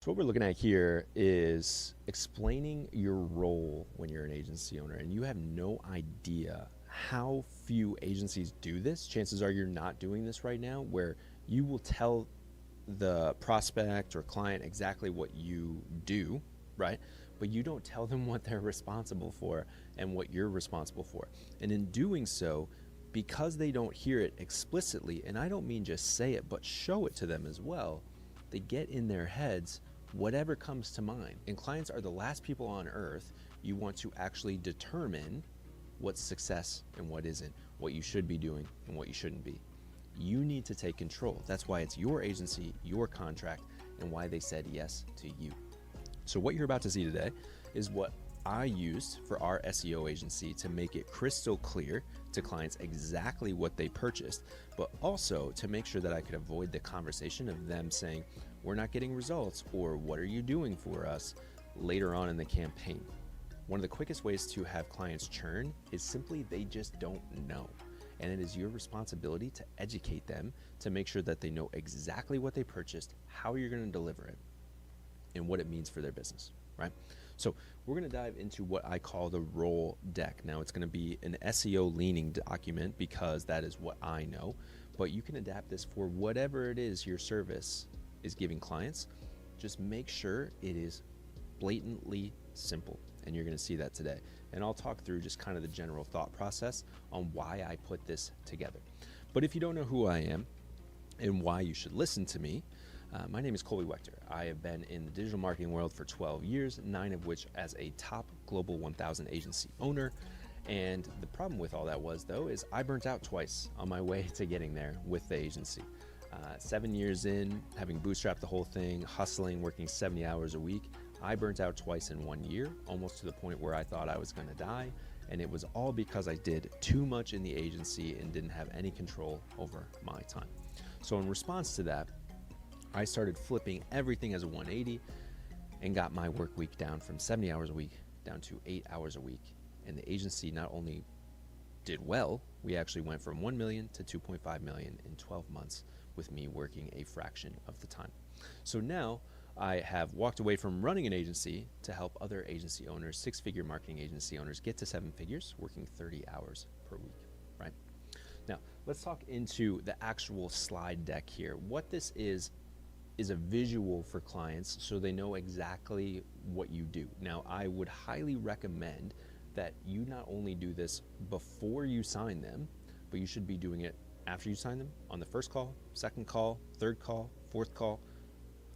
So what we're looking at here is explaining your role when you're an agency owner, and you have no idea how few agencies do this. Chances are you're not doing this right now, where you will tell the prospect or client exactly what you do, right? But you don't tell them what they're responsible for and what you're responsible for. And in doing so, because they don't hear it explicitly, and I don't mean just say it, but show it to them as well, they get in their heads whatever comes to mind. And clients are the last people on earth you want to actually determine what's success and what isn't, what you should be doing and what you shouldn't be. You need to take control. That's why it's your agency, your contract, and why they said yes to you. So what you're about to see today is what I used for our SEO agency to make it crystal clear to clients exactly what they purchased, but also to make sure that I could avoid the conversation of them saying, we're not getting results, or what are you doing for us later on in the campaign. One of the quickest ways to have clients churn is simply they just don't know. And it is your responsibility to educate them to make sure that they know exactly what they purchased, how you're going to deliver it, and what it means for their business, right? So we're going to dive into what I call the role deck. Now it's going to be an SEO leaning document because that is what I know, but you can adapt this for whatever it is your service is giving clients. Just make sure it is blatantly simple, and you're going to see that today. And I'll talk through just kind of the general thought process on why I put this together. But if you don't know who I am and why you should listen to me, my name is Colby Wechter. I have been in the digital marketing world for 12 years, 9 of which as a top Global 1000 agency owner. And the problem with all that was, though, is I burnt out twice on my way to getting there with the agency. 7 years in, having bootstrapped the whole thing, hustling, working 70 hours a week, I burnt out twice in 1 year, almost to the point where I thought I was going to die. And it was all because I did too much in the agency and didn't have any control over my time. So in response to that, I started flipping everything as a 180 and got my work week down from 70 hours a week down to 8 hours a week. And the agency not only did well, we actually went from 1 million to 2.5 million in 12 months with me working a fraction of the time. So now I have walked away from running an agency to help other agency owners, 6-figure marketing agency owners, get to 7 figures working 30 hours per week, right? Now, let's talk into the actual slide deck here. What this is a visual for clients so they know exactly what you do. Now, I would highly recommend that you not only do this before you sign them, but you should be doing it after you sign them, on the first call, second call, third call, fourth call.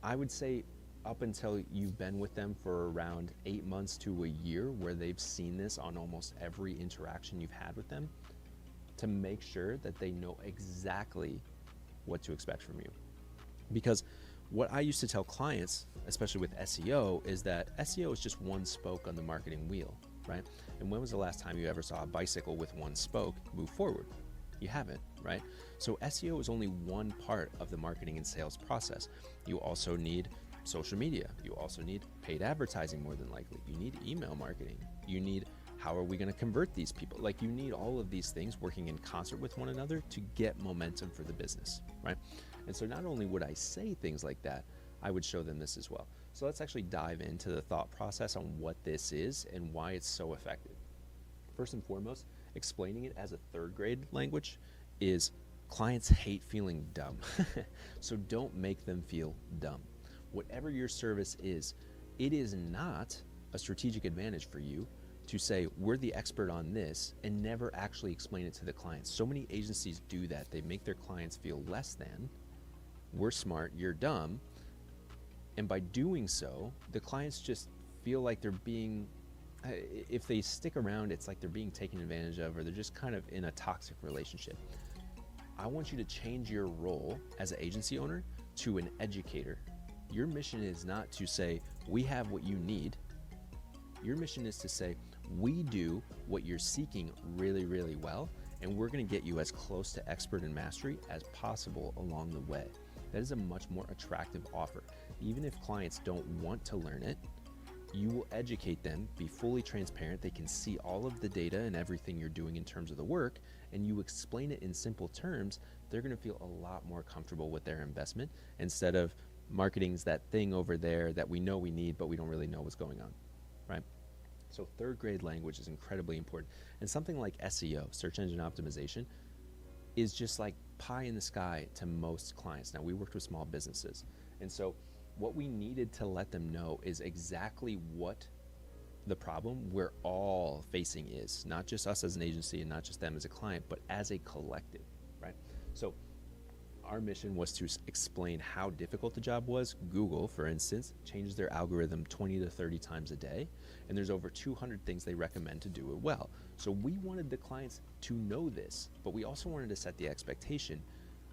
I would say up until you've been with them for around 8 months to a year, where they've seen this on almost every interaction you've had with them, to make sure that they know exactly what to expect from you. Because what I used to tell clients, especially with SEO, is that SEO is just one spoke on the marketing wheel, right? And when was the last time you ever saw a bicycle with one spoke move forward? You haven't, right? So SEO is only one part of the marketing and sales process. You also need social media. You also need paid advertising, more than likely. You need email marketing. You need, how are we going to convert these people? Like, you need all of these things working in concert with one another to get momentum for the business, right? And so not only would I say things like that, I would show them this as well. So let's actually dive into the thought process on what this is and why it's so effective. First and foremost, explaining it as a third grade language is clients hate feeling dumb. So don't make them feel dumb. Whatever your service is, it is not a strategic advantage for you to say, we're the expert on this, and never actually explain it to the clients. So many agencies do that. They make their clients feel less than. We're smart, you're dumb. And by doing so, the clients just feel like they're being, if they stick around, it's like they're being taken advantage of, or they're just kind of in a toxic relationship. I want you to change your role as an agency owner to an educator. Your mission is not to say, we have what you need. Your mission is to say, we do what you're seeking really, really well, and we're going to get you as close to expert and mastery as possible along the way. That is a much more attractive offer. Even if clients don't want to learn it, you will educate them, be fully transparent. They can see all of the data and everything you're doing in terms of the work, and you explain it in simple terms. They're going to feel a lot more comfortable with their investment instead of Marketing's that thing over there that we know we need, but we don't really know what's going on, right? So third grade language is incredibly important. And something like SEO, search engine optimization, is just like pie in the sky to most clients. Now, we worked with small businesses. And so what we needed to let them know is exactly what the problem we're all facing is, not just us as an agency and not just them as a client, but as a collective, right? So our mission was to explain how difficult the job was. Google, for instance, changes their algorithm 20 to 30 times a day, and there's over 200 things they recommend to do it well. So we wanted the clients to know this, but we also wanted to set the expectation.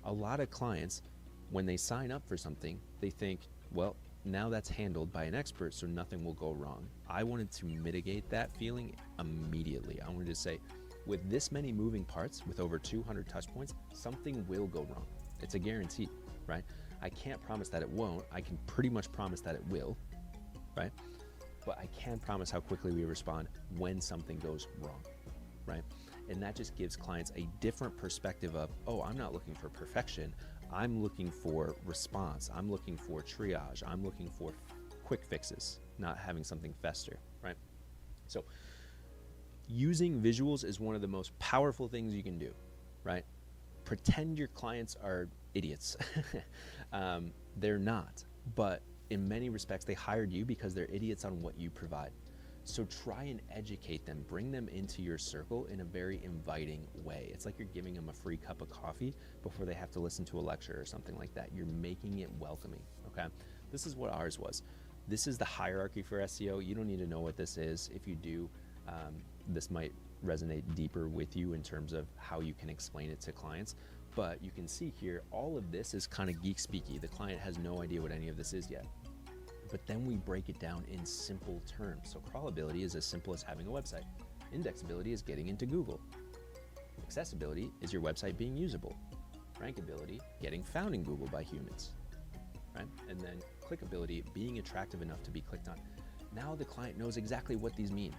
A lot of clients, when they sign up for something, they think, well, now that's handled by an expert, so nothing will go wrong. I wanted to mitigate that feeling immediately. I wanted to say, with this many moving parts, with over 200 touch points, something will go wrong. It's a guarantee, right? I can't promise that it won't. I can pretty much promise that it will, right? But I can promise how quickly we respond when something goes wrong, right? And that just gives clients a different perspective of, oh, I'm not looking for perfection. I'm looking for response. I'm looking for triage. I'm looking for quick fixes, not having something fester, right? So using visuals is one of the most powerful things you can do, right? Pretend your clients are idiots. They're not, but in many respects, they hired you because they're idiots on what you provide. So try and educate them, bring them into your circle in a very inviting way. It's like you're giving them a free cup of coffee before they have to listen to a lecture or something like that. You're making it welcoming, okay? This is what ours was. This is the hierarchy for SEO. You don't need to know what this is. If you do, this might resonate deeper with you in terms of how you can explain it to clients. But you can see here, all of this is kind of geek speaky. The client has no idea what any of this is yet. But then we break it down in simple terms. So crawlability is as simple as having a website. Indexability is getting into Google. Accessibility is your website being usable. Rankability, getting found in Google by humans, right? And then clickability, being attractive enough to be clicked on. Now the client knows exactly what these mean,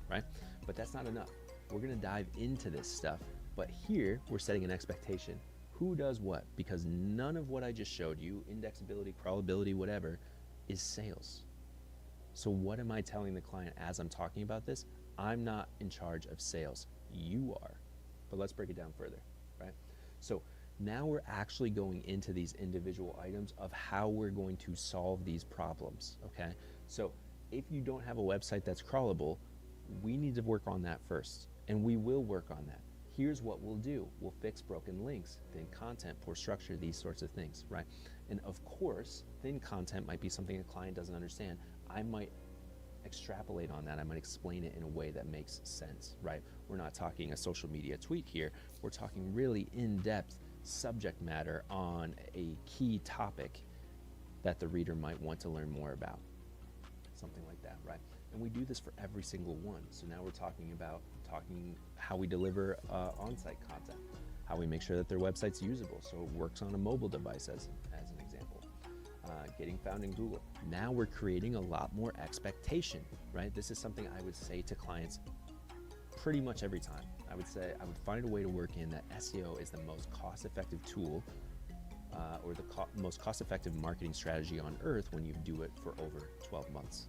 right? But that's not enough. We're gonna dive into this stuff, but here we're setting an expectation. Who does what? Because none of what I just showed you, indexability, crawlability, whatever, is sales. So what am I telling the client as I'm talking about this? I'm not in charge of sales. You are. But let's break it down further, right? So now we're actually going into these individual items of how we're going to solve these problems, okay? So if you don't have a website that's crawlable, we need to work on that first, and we will work on that. Here's what we'll do. We'll fix broken links, thin content, poor structure, these sorts of things, right? And of course, thin content might be something a client doesn't understand. I might extrapolate on that. I might explain it in a way that makes sense, right? We're not talking a social media tweet here. We're talking really in-depth subject matter on a key topic that the reader might want to learn more about. Something like that, right? And we do this for every single one. So now we're talking about how we deliver on-site content, how we make sure that their website's usable so it works on a mobile device as an example. Getting found in Google. Now we're creating a lot more expectation, right? This is something I would say to clients pretty much every time. I would find a way to work in that SEO is the most cost-effective tool or the most cost-effective marketing strategy on earth when you do it for over 12 months.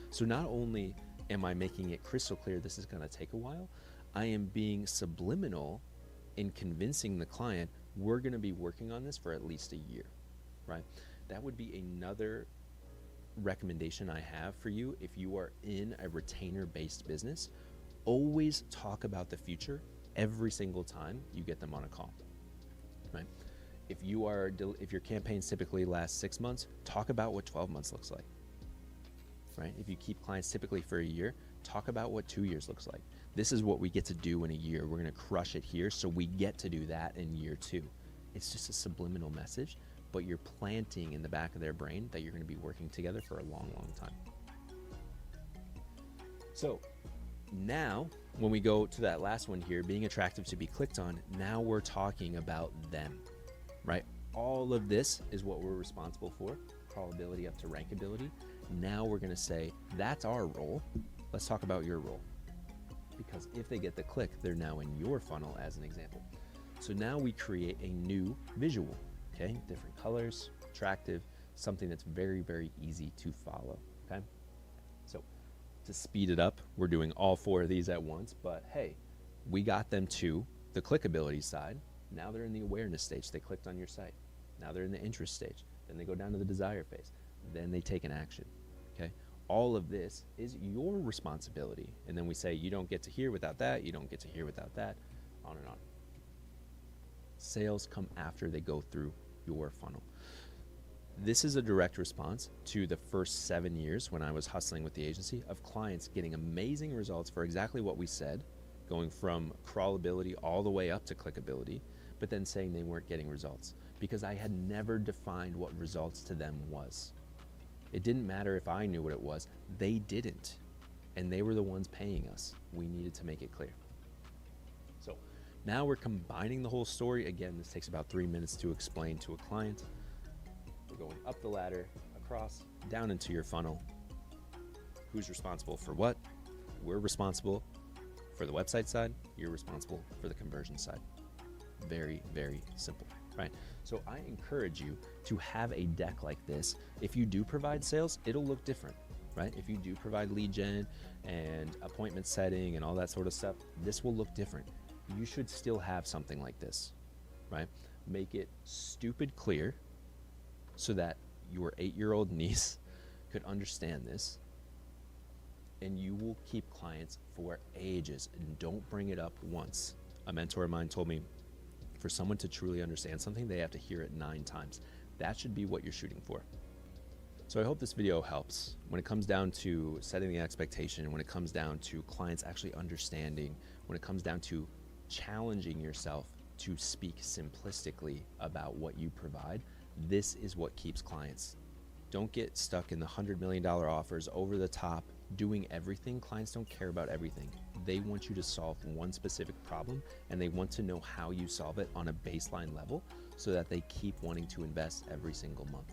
So not only am I making it crystal clear this is going to take a while, I am being subliminal in convincing the client we're going to be working on this for at least a year, right? That would be another recommendation I have for you if you are in a retainer-based business. Always talk about the future every single time you get them on a call, right? If your campaigns typically last 6 months, talk about what 12 months looks like, right? If you keep clients typically for a year, talk about what 2 years looks like. This is what we get to do in a year. We're going to crush it here, so we get to do that in year 2. It's just a subliminal message, but you're planting in the back of their brain that you're going to be working together for a long, long time. So now, when we go to that last one here, being attractive to be clicked on, now we're talking about them, right? All of this is what we're responsible for, crawlability up to rankability. Now we're going to say, that's our role. Let's talk about your role. Because if they get the click, they're now in your funnel as an example. So now we create a new visual, okay? Different colors, attractive, something that's very, very easy to follow, okay? So to speed it up, we're doing all 4 of these at once, but hey, we got them to the clickability side. Now they're in the awareness stage. They clicked on your site. Now they're in the interest stage. Then they go down to the desire phase. Then they take an action, okay? All of this is your responsibility. And then we say, you don't get to here without that. You don't get to here without that, on and on. Sales come after they go through your funnel. This is a direct response to the first 7 years when I was hustling with the agency of clients getting amazing results for exactly what we said, going from crawlability all the way up to clickability, but then saying they weren't getting results because I had never defined what results to them was. It didn't matter if I knew what it was, they didn't. And they were the ones paying us. We needed to make it clear. So now we're combining the whole story. Again, this takes about 3 minutes to explain to a client. We're going up the ladder, across, down into your funnel. Who's responsible for what? We're responsible for the website side. You're responsible for the conversion side. Very, very simple, right? So I encourage you to have a deck like this. If you do provide sales, it'll look different, right? If you do provide lead gen and appointment setting and all that sort of stuff, this will look different. You should still have something like this, right? Make it stupid clear so that your 8-year-old niece could understand this, and you will keep clients for ages. And don't bring it up once. A mentor of mine told me, for someone to truly understand something, they have to hear it 9 times. That should be what you're shooting for. So I hope this video helps when it comes down to setting the expectation, when it comes down to clients actually understanding, when it comes down to challenging yourself to speak simplistically about what you provide. This is what keeps clients. Don't get stuck in the $100 million offers, over the top, doing everything. Clients don't care about everything. They want you to solve one specific problem, and they want to know how you solve it on a baseline level so that they keep wanting to invest every single month.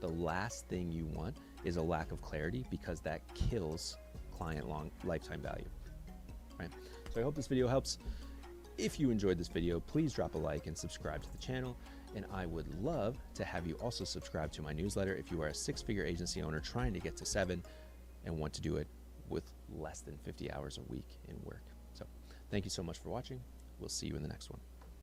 The last thing you want is a lack of clarity, because that kills client lifetime value, right? So I hope this video helps. If you enjoyed this video, please drop a like and subscribe to the channel. And I would love to have you also subscribe to my newsletter if you are a 6-figure agency owner trying to get to 7 and want to do it with less than 50 hours a week in work. So thank you so much for watching. We'll see you in the next one.